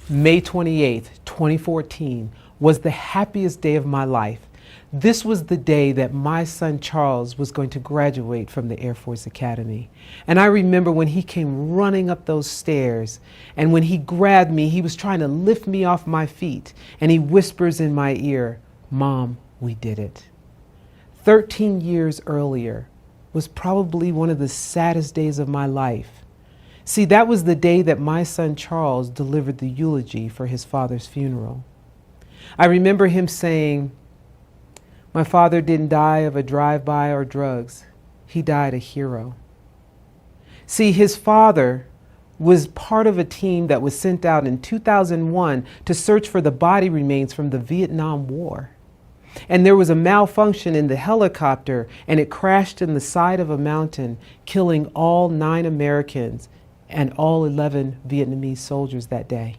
May 28th, 2014 was the happiest day of my life. This was the day that my son Charles was going to graduate from the Air Force Academy. And I remember when he came running up those stairs, and when he grabbed me, he was trying to lift me off my feet, and he whispers in my ear, "Mom, we did it." 13 years earlier was probably one of the saddest days of my life. See, that was the day that my son Charles delivered the eulogy for his father's funeral. I remember him saying, "My father didn't die of a drive-by or drugs. He died a hero." See, his father was part of a team that was sent out in 2001 to search for the body remains from the Vietnam War. And there was a malfunction in the helicopter, and it crashed in the side of a mountain, killing all 9 Americans and all 11 Vietnamese soldiers that day.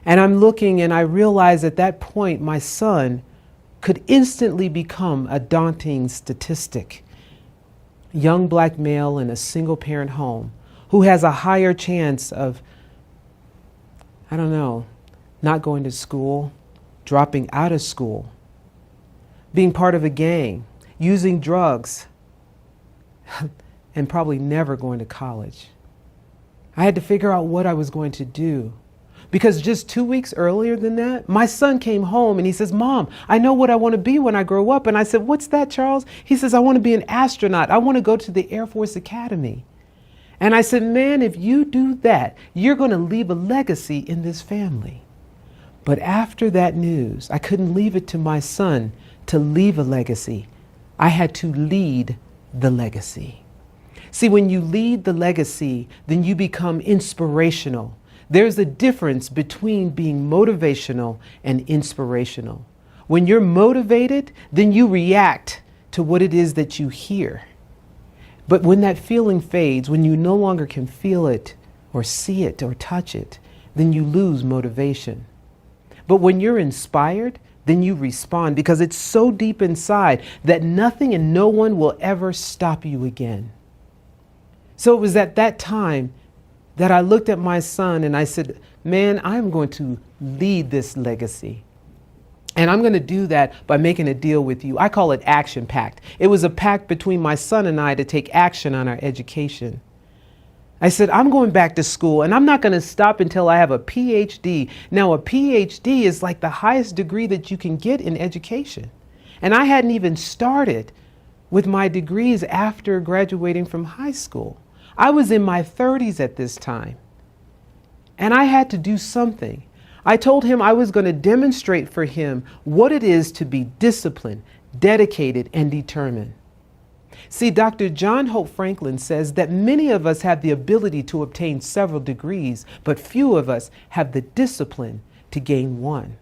And I'm looking and I realize at that point my son could instantly become a daunting statistic. Young black male in a single parent home who has a higher chance of, not going to school, dropping out of school, being part of a gang, using drugs, and probably never going to college. I had to figure out what I was going to do. Because just 2 weeks earlier than that, my son came home and he says, "Mom, I know what I want to be when I grow up." And I said, "What's that, Charles?" He says, "I want to be an astronaut. I want to go to the Air Force Academy." And I said, "Man, if you do that, you're going to leave a legacy in this family." But after that news, I couldn't leave it to my son to leave a legacy. I had to lead the legacy. See, when you lead the legacy, then you become inspirational. There's a difference between being motivational and inspirational. When you're motivated, then you react to what it is that you hear. But when that feeling fades, when you no longer can feel it or see it or touch it, then you lose motivation. But when you're inspired, then you respond because it's so deep inside that nothing and no one will ever stop you again. So it was at that time that I looked at my son and I said, "Man, I'm going to lead this legacy. And I'm going to do that by making a deal with you." I call it action pact. It was a pact between my son and I to take action on our education. I said, "I'm going back to school and I'm not going to stop until I have a PhD. Now, a PhD is like the highest degree that you can get in education. And I hadn't even started with my degrees after graduating from high school. I was in my 30s at this time. And I had to do something. I told him I was going to demonstrate for him what it is to be disciplined, dedicated, and determined. See, Dr. John Hope Franklin says that many of us have the ability to obtain several degrees, but few of us have the discipline to gain one.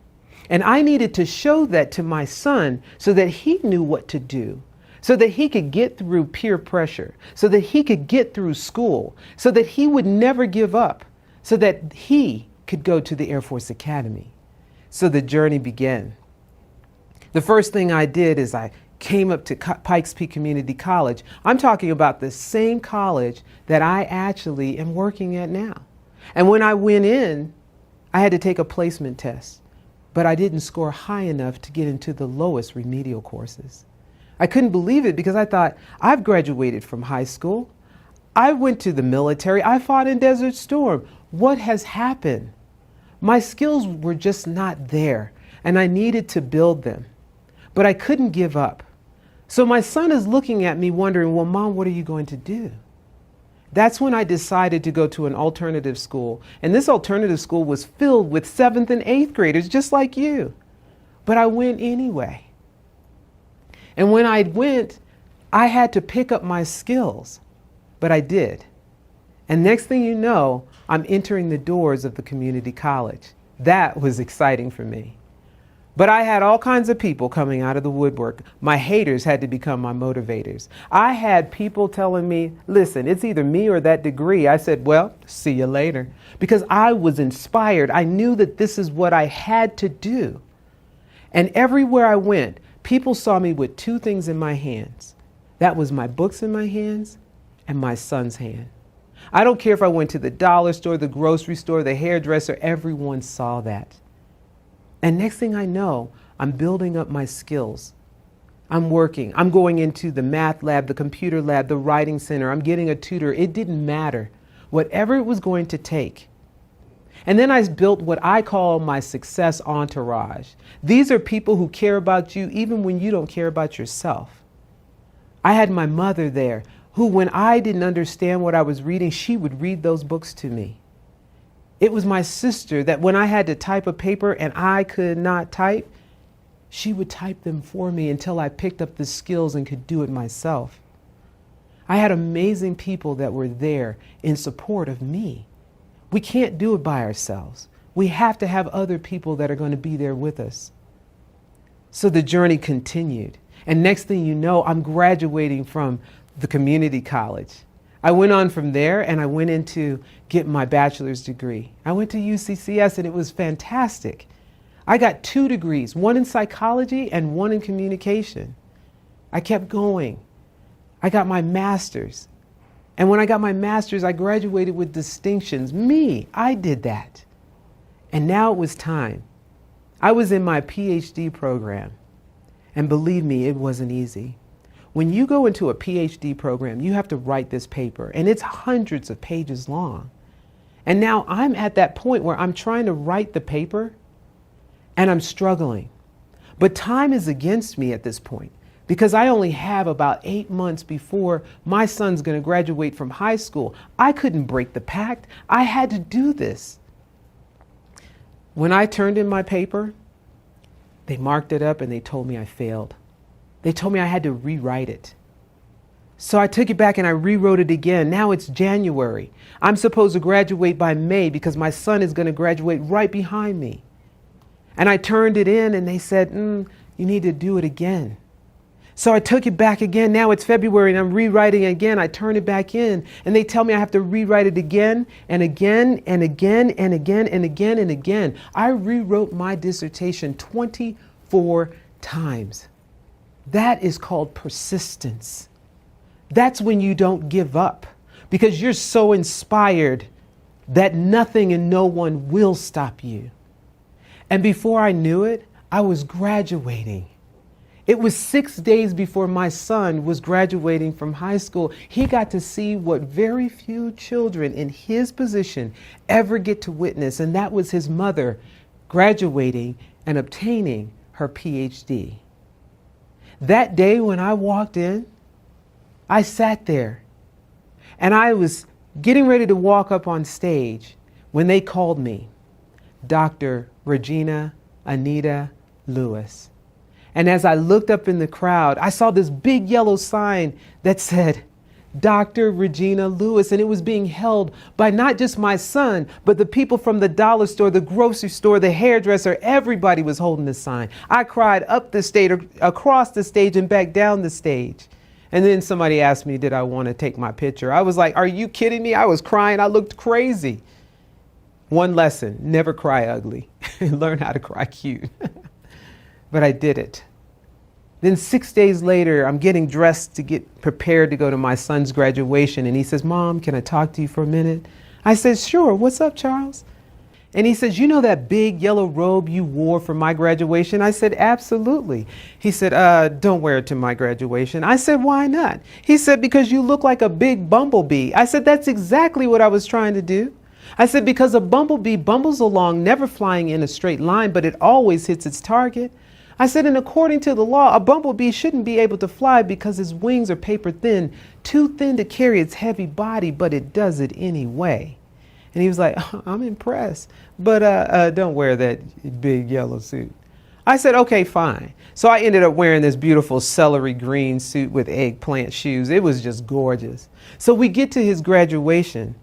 And I needed to show that to my son so that he knew what to do, so that he could get through peer pressure, so that he could get through school, so that he would never give up, so that he could go to the Air Force Academy. So the journey began. The first thing I did is I came up to Pikes Peak Community College. I'm talking about the same college that I actually am working at now. And when I went in, I had to take a placement test, but I didn't score high enough to get into the lowest remedial courses. I couldn't believe it because I thought, I've graduated from high school. I went to the military. I fought in Desert Storm. What has happened? My skills were just not there, and I needed to build them. But I couldn't give up. So my son is looking at me wondering, "Well, Mom, what are you going to do?" That's when I decided to go to an alternative school. And this alternative school was filled with 7th and 8th graders, just like you. But I went anyway. And when I went, I had to pick up my skills, but I did. And next thing you know, I'm entering the doors of the community college. That was exciting for me. But I had all kinds of people coming out of the woodwork. My haters had to become my motivators. I had people telling me, "Listen, it's either me or that degree." I said, "Well, see you later." Because I was inspired. I knew that this is what I had to do. And everywhere I went, people saw me with 2 things in my hands. That was my books in my hands and my son's hand. I don't care if I went to the dollar store, the grocery store, the hairdresser, everyone saw that. And next thing I know, I'm building up my skills. I'm working. I'm going into the math lab, the computer lab, the writing center. I'm getting a tutor. It didn't matter. Whatever it was going to take. And then I built what I call my success entourage. These are people who care about you even when you don't care about yourself. I had my mother there who, when I didn't understand what I was reading, she would read those books to me. It was my sister that when I had to type a paper and I could not type, she would type them for me until I picked up the skills and could do it myself. I had amazing people that were there in support of me. We can't do it by ourselves. We have to have other people that are going to be there with us. So the journey continued. And next thing you know, I'm graduating from the community college. I went on from there and I went in to get my bachelor's degree. I went to UCCS and it was fantastic. I got 2 degrees, one in psychology and one in communication. I kept going. I got my master's. And when I got my master's, I graduated with distinctions. I did that. And now it was time. I was in my PhD program. And believe me, it wasn't easy. When you go into a PhD program, you have to write this paper, and it's hundreds of pages long. And now I'm at that point where I'm trying to write the paper, and I'm struggling. But time is against me at this point, because I only have about 8 months before my son's going to graduate from high school. I couldn't break the pact. I had to do this. When I turned in my paper, they marked it up and they told me I failed. They told me I had to rewrite it. So I took it back and I rewrote it again. Now it's January. I'm supposed to graduate by May because my son is going to graduate right behind me. And I turned it in and they said, you need to do it again. So I took it back again. Now it's February and I'm rewriting it again. I turn it back in and they tell me I have to rewrite it again and again and again and again and again and again. I rewrote my dissertation 24 times. That is called persistence. That's when you don't give up because you're so inspired that nothing and no one will stop you. And before I knew it, I was graduating. It was 6 days before my son was graduating from high school. He got to see what very few children in his position ever get to witness, and that was his mother graduating and obtaining her PhD. That day when I walked in, I sat there and I was getting ready to walk up on stage when they called me, Dr. Regina Anita Lewis. And as I looked up in the crowd, I saw this big yellow sign that said, Dr. Regina Lewis, and it was being held by not just my son, but the people from the dollar store, the grocery store, the hairdresser. Everybody was holding this sign. I cried up the stage, across the stage, and back down the stage. And then somebody asked me, did I want to take my picture? I was like, are you kidding me? I was crying. I looked crazy. One lesson, never cry ugly. Learn how to cry cute. But I did it. Then 6 days later, I'm getting dressed to get prepared to go to my son's graduation. And he says, Mom, can I talk to you for a minute? I said, sure. What's up, Charles? And he says, you know that big yellow robe you wore for my graduation? I said, absolutely. He said, don't wear it to my graduation. I said, why not? He said, because you look like a big bumblebee. I said, that's exactly what I was trying to do. I said, because a bumblebee bumbles along, never flying in a straight line, but it always hits its target. I said, and according to the law, a bumblebee shouldn't be able to fly because his wings are paper thin, too thin to carry its heavy body, but it does it anyway. And he was like, I'm impressed, but don't wear that big yellow suit. I said, okay, fine. So I ended up wearing this beautiful celery green suit with eggplant shoes. It was just gorgeous. So we get to his graduation,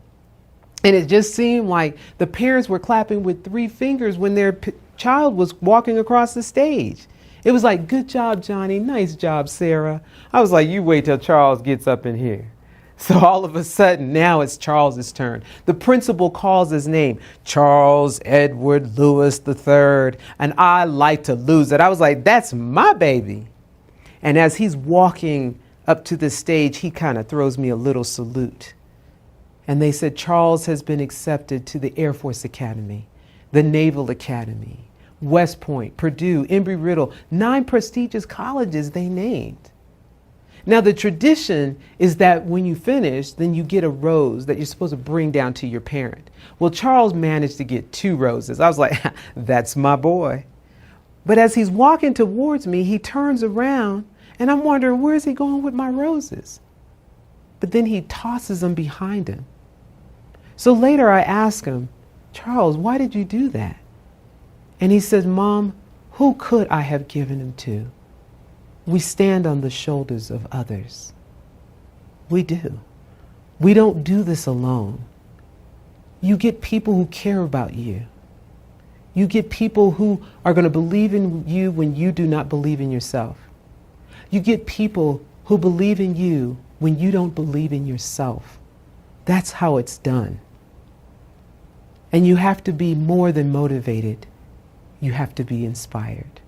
and it just seemed like the parents were clapping with 3 fingers when their child was walking across the stage. It was like, good job, Johnny. Nice job, Sarah. I was like, you wait till Charles gets up in here. So all of a sudden, now it's Charles's turn. The principal calls his name, Charles Edward Lewis III, and I like to lose it. I was like, that's my baby. And as he's walking up to the stage, he kind of throws me a little salute. And they said, Charles has been accepted to the Air Force Academy, the Naval Academy, West Point, Purdue, Embry-Riddle, 9 prestigious colleges they named. Now, the tradition is that when you finish, then you get a rose that you're supposed to bring down to your parent. Well, Charles managed to get 2 roses. I was like, that's my boy. But as he's walking towards me, he turns around and I'm wondering, where is he going with my roses? But then he tosses them behind him. So later I ask him, Charles, why did you do that? And he says, Mom, who could I have given him to? We stand on the shoulders of others. We do. We don't do this alone. You get people who care about you. You get people who are going to believe in you when you do not believe in yourself. You get people who believe in you when you don't believe in yourself. That's how it's done. And you have to be more than motivated. You have to be inspired.